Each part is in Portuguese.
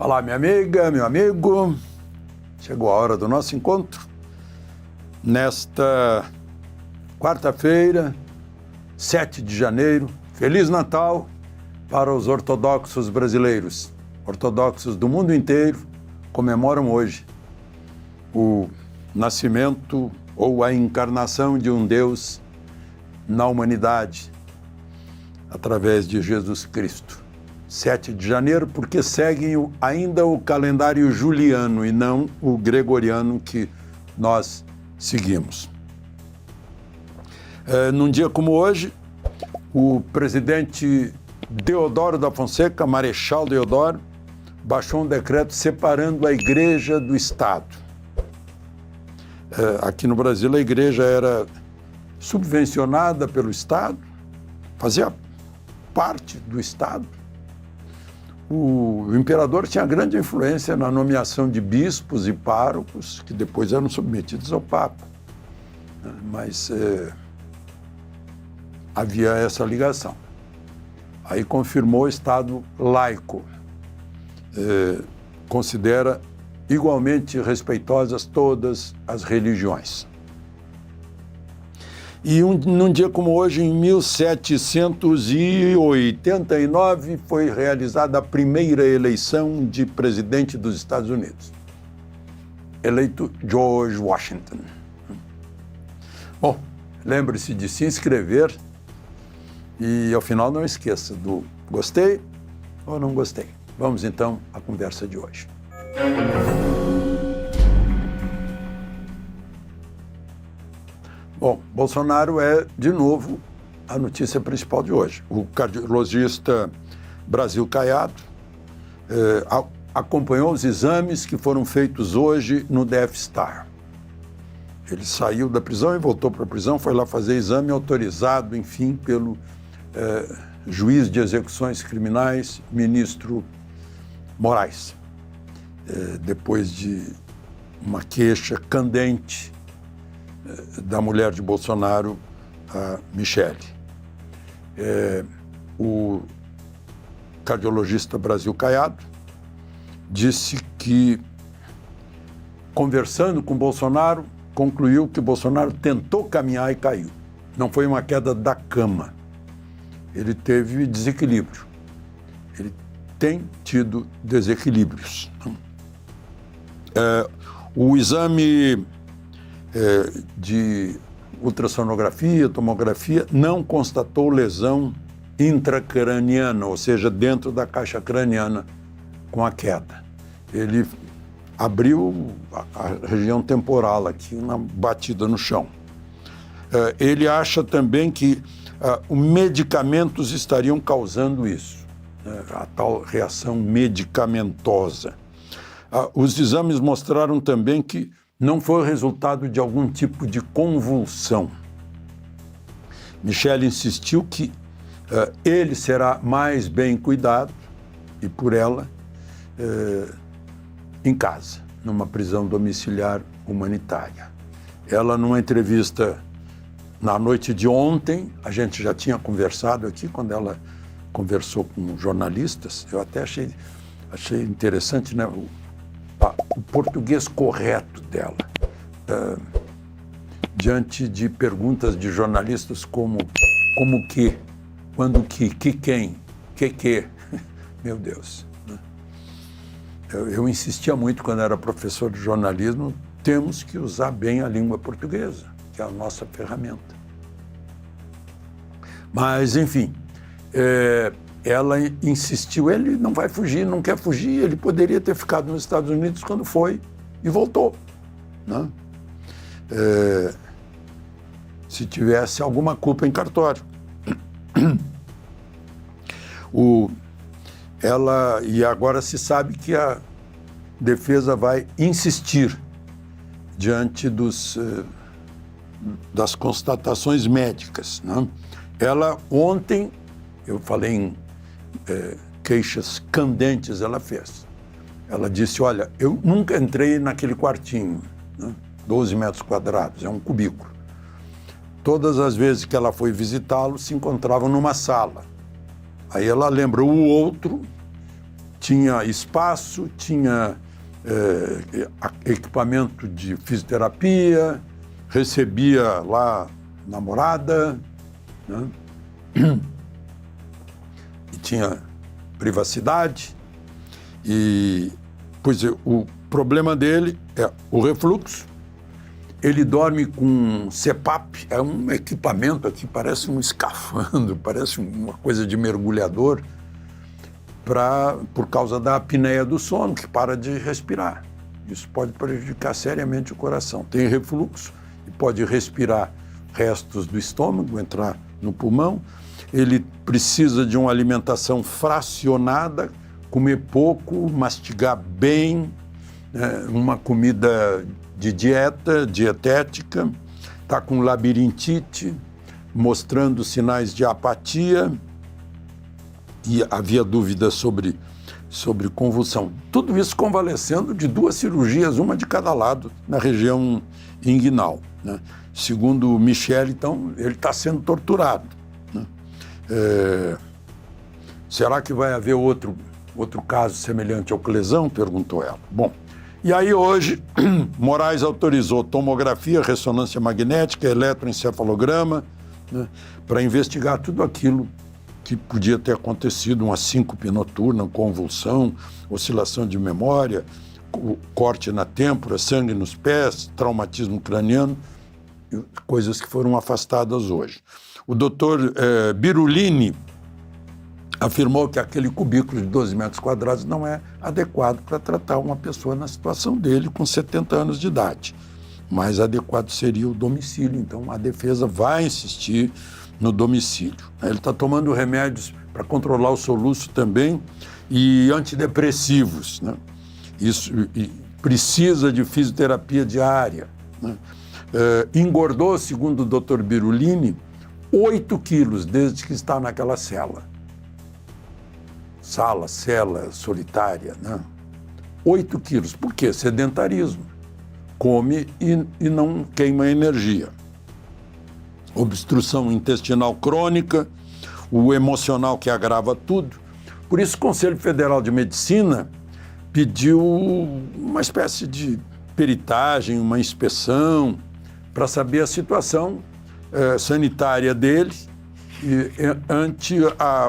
Olá, minha amiga, meu amigo. Chegou a hora do nosso encontro. Nesta quarta-feira, 7 de janeiro, Feliz Natal para os ortodoxos brasileiros. Ortodoxos do mundo inteiro comemoram hoje o nascimento ou a encarnação de um Deus na humanidade, através de Jesus Cristo. 7 de janeiro, porque seguem ainda o calendário juliano e não o gregoriano que nós seguimos. Num dia como hoje, o presidente Deodoro da Fonseca, Marechal Deodoro, baixou um decreto separando a igreja do Estado. Aqui no Brasil, a igreja era subvencionada pelo Estado, fazia parte do Estado. O imperador tinha grande influência na nomeação de bispos e párocos, que depois eram submetidos ao Papa. Mas havia essa ligação. Aí confirmou o Estado laico. Considera igualmente respeitosas todas as religiões. E num dia como hoje, em 1789, foi realizada a primeira eleição de presidente dos Estados Unidos. Eleito George Washington. Bom, lembre-se de se inscrever e, ao final, não esqueça do gostei ou não gostei. Vamos, então, à conversa de hoje. Bom, Bolsonaro é, de novo, a notícia principal de hoje. O cardiologista Brasil Caiado acompanhou os exames que foram feitos hoje no DF-Star. Ele saiu da prisão e voltou para a prisão, foi lá fazer exame autorizado, enfim, pelo juiz de execuções criminais, ministro Moraes, depois de uma queixa candente da mulher de Bolsonaro, a Michele. O cardiologista Brasil Caiado disse que, conversando com Bolsonaro, concluiu que Bolsonaro tentou caminhar e caiu. Não foi uma queda da cama. Ele teve desequilíbrio. Ele tem tido desequilíbrios. O exame de ultrassonografia, tomografia, não constatou lesão intracraniana, ou seja, dentro da caixa craniana com a queda. Ele abriu a região temporal aqui, na batida no chão. Ele acha também que os medicamentos estariam causando isso, a tal reação medicamentosa. Os exames mostraram também que não foi o resultado de algum tipo de convulsão. Michele insistiu que ele será mais bem cuidado, e por ela, em casa, numa prisão domiciliar humanitária. Ela, numa entrevista na noite de ontem, a gente já tinha conversado aqui, quando ela conversou com jornalistas, eu até achei interessante, né? O português correto dela, diante de perguntas de jornalistas como que, quando que, quem, que, meu Deus. Né? Eu insistia muito quando era professor de jornalismo, temos que usar bem a língua portuguesa, que é a nossa ferramenta. Mas, enfim, ela insistiu, ele não vai fugir, não quer fugir, ele poderia ter ficado nos Estados Unidos quando foi e voltou. Né? Se tivesse alguma culpa em cartório. E agora se sabe que a defesa vai insistir diante das constatações médicas. Né? Ela ontem, eu falei em queixas candentes, ela fez. Ela disse, olha, eu nunca entrei naquele quartinho, né? 12 metros quadrados, é um cubículo. Todas as vezes que ela foi visitá-lo, se encontravam numa sala. Aí ela lembrou o outro tinha espaço, tinha equipamento de fisioterapia, recebia lá namorada, né? E tinha privacidade. E, pois é, o problema dele é o refluxo. Ele dorme com CPAP, é um equipamento aqui, parece um escafandro, parece uma coisa de mergulhador, por causa da apneia do sono, que para de respirar. Isso pode prejudicar seriamente o coração. Tem refluxo e pode respirar restos do estômago, entrar no pulmão. Ele precisa de uma alimentação fracionada, comer pouco, mastigar bem, uma comida de dietética, está com labirintite, mostrando sinais de apatia, e havia dúvidas sobre convulsão. Tudo isso convalescendo de 2 cirurgias, uma de cada lado, na região inguinal, né? Segundo o Michel, então, ele está sendo torturado, né? Será que vai haver outro caso semelhante ao Clesão? Perguntou ela. Bom, e aí hoje, Moraes autorizou tomografia, ressonância magnética, eletroencefalograma, né, para investigar tudo aquilo que podia ter acontecido, uma síncope noturna, convulsão, oscilação de memória, corte na têmpora, sangue nos pés, traumatismo craniano, coisas que foram afastadas hoje. O doutor Birulini afirmou que aquele cubículo de 12 metros quadrados não é adequado para tratar uma pessoa na situação dele com 70 anos de idade. Mais adequado seria o domicílio, então a defesa vai insistir no domicílio. Ele está tomando remédios para controlar o soluço também e antidepressivos, né? Isso, e precisa de fisioterapia diária, né? Engordou, segundo o Dr. Birulini, 8 quilos desde que está naquela cela solitária, né? 8 quilos. Por quê? Sedentarismo. Come e não queima energia. Obstrução intestinal crônica, o emocional que agrava tudo. Por isso o Conselho Federal de Medicina pediu uma espécie de peritagem, uma inspeção, para saber a situação sanitária dele ante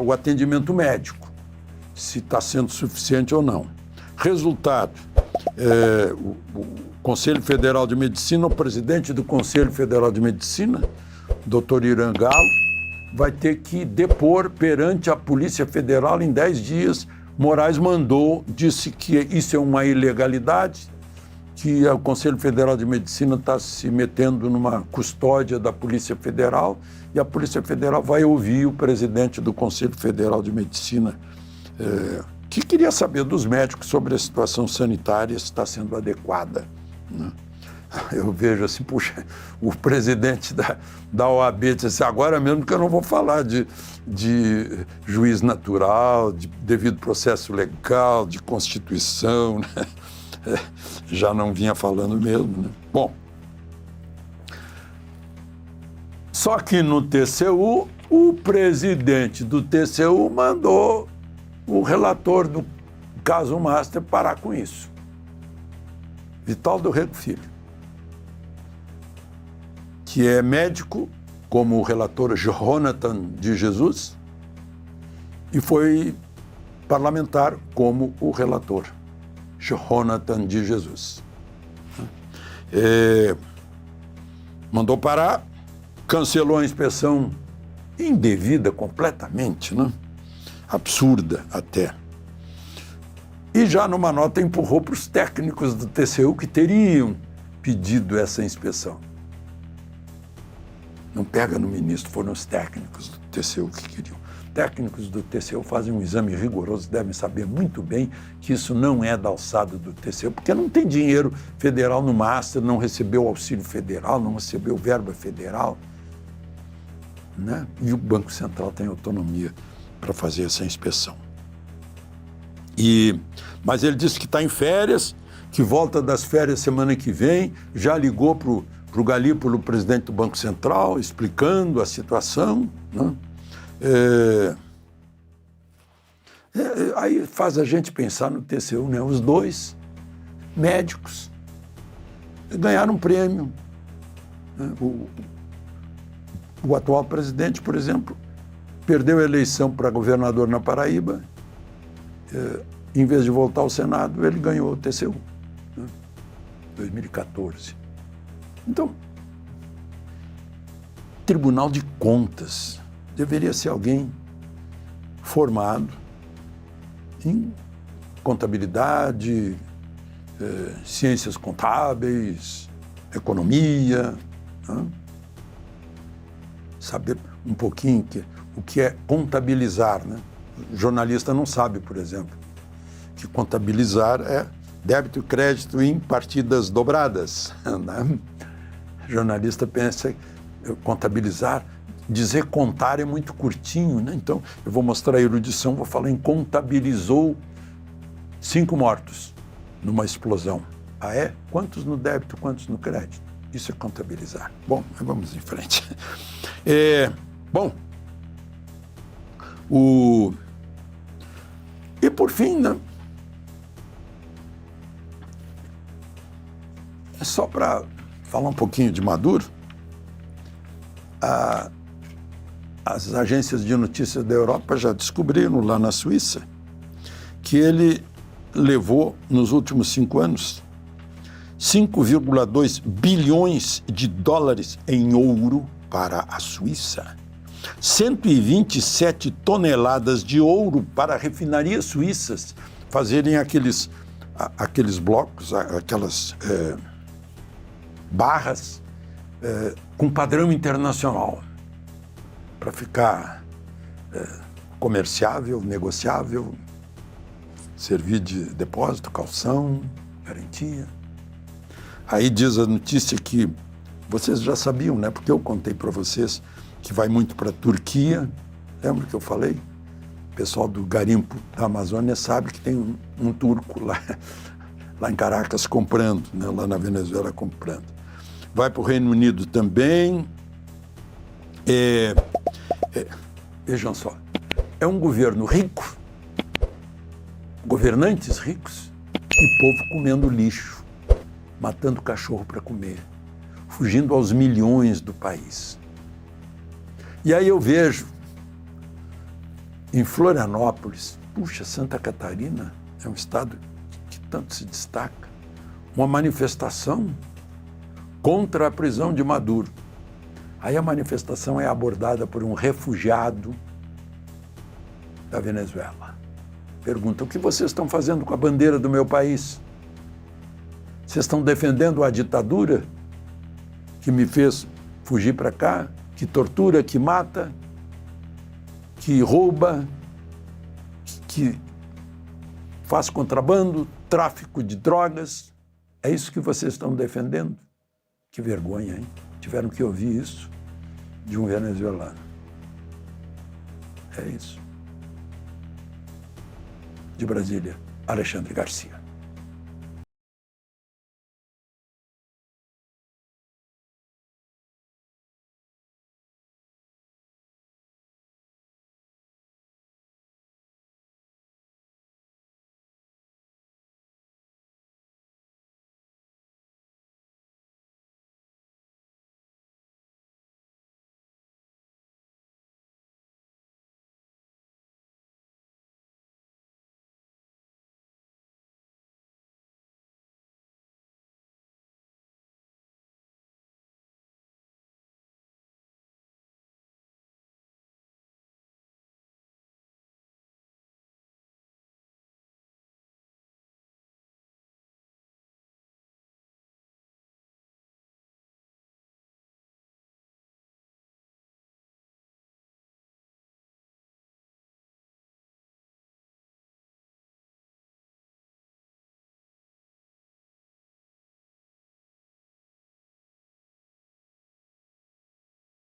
o atendimento médico, se está sendo suficiente ou não. Resultado, o Conselho Federal de Medicina, o presidente do Conselho Federal de Medicina, Dr. Irã Galo, vai ter que depor perante a Polícia Federal em 10 dias. Moraes disse que isso é uma ilegalidade, que o Conselho Federal de Medicina está se metendo numa custódia da Polícia Federal e a Polícia Federal vai ouvir o presidente do Conselho Federal de Medicina, que queria saber dos médicos sobre a situação sanitária, se está sendo adequada, né? Eu vejo assim, puxa, o presidente da OAB disse assim, agora mesmo que eu não vou falar de juiz natural, de devido processo legal, de Constituição, né? Já não vinha falando mesmo, né? Bom, só que no TCU, o presidente do TCU mandou o relator do caso Master parar com isso. Vital do Rego Filho, que é médico, como o relator Jonathan de Jesus, e foi parlamentar como o relator Jonathan de Jesus. Mandou parar, cancelou a inspeção indevida completamente, né? Absurda até. E já numa nota empurrou para os técnicos do TCU que teriam pedido essa inspeção. Não pega no ministro, foram os técnicos do TCU que queriam. Técnicos do TCU fazem um exame rigoroso, devem saber muito bem que isso não é da alçada do TCU, porque não tem dinheiro federal no Master, não recebeu auxílio federal, não recebeu verba federal, né? E o Banco Central tem autonomia para fazer essa inspeção. Mas ele disse que está em férias, que volta das férias semana que vem, já ligou para o Galípolo, presidente do Banco Central, explicando a situação, né? Aí faz a gente pensar no TCU, né? Os dois médicos ganharam um prêmio. O atual presidente, por exemplo, perdeu a eleição para governador na Paraíba. Em vez de voltar ao Senado, ele ganhou o TCU, né? 2014. Então, Tribunal de Contas deveria ser alguém formado em contabilidade, ciências contábeis, economia, né? Saber um pouquinho o que é contabilizar, né? O jornalista não sabe, por exemplo, que contabilizar é débito e crédito em partidas dobradas, né? O jornalista pensa que contabilizar, dizer contar é muito curtinho, né? Então, eu vou mostrar a erudição, vou falar em contabilizou 5 mortos numa explosão. Ah, é? Quantos no débito, quantos no crédito? Isso é contabilizar. Bom, vamos em frente. E por fim, né? Só para falar um pouquinho de Maduro, as agências de notícias da Europa já descobriram lá na Suíça que ele levou, nos últimos 5 anos, 5,2 bilhões de dólares em ouro para a Suíça, 127 toneladas de ouro para refinarias suíças fazerem aqueles blocos, aquelas barras com padrão internacional, para ficar comerciável, negociável, servir de depósito, calção, garantia. Aí diz a notícia que vocês já sabiam, né? Porque eu contei para vocês que vai muito para a Turquia. Lembra que eu falei? O pessoal do garimpo da Amazônia sabe que tem um turco lá em Caracas comprando, né? Lá na Venezuela comprando. Vai para o Reino Unido também. Vejam só, é um governo rico, governantes ricos e povo comendo lixo, matando cachorro para comer, fugindo aos milhões do país. E aí eu vejo em Florianópolis, puxa, Santa Catarina é um estado que tanto se destaca, uma manifestação contra a prisão de Maduro. Aí a manifestação é abordada por um refugiado da Venezuela. Pergunta: o que vocês estão fazendo com a bandeira do meu país? Vocês estão defendendo a ditadura que me fez fugir para cá, que tortura, que mata, que rouba, que faz contrabando, tráfico de drogas? É isso que vocês estão defendendo? Que vergonha, hein? Tiveram que ouvir isso de um venezuelano. É isso. De Brasília, Alexandre Garcia.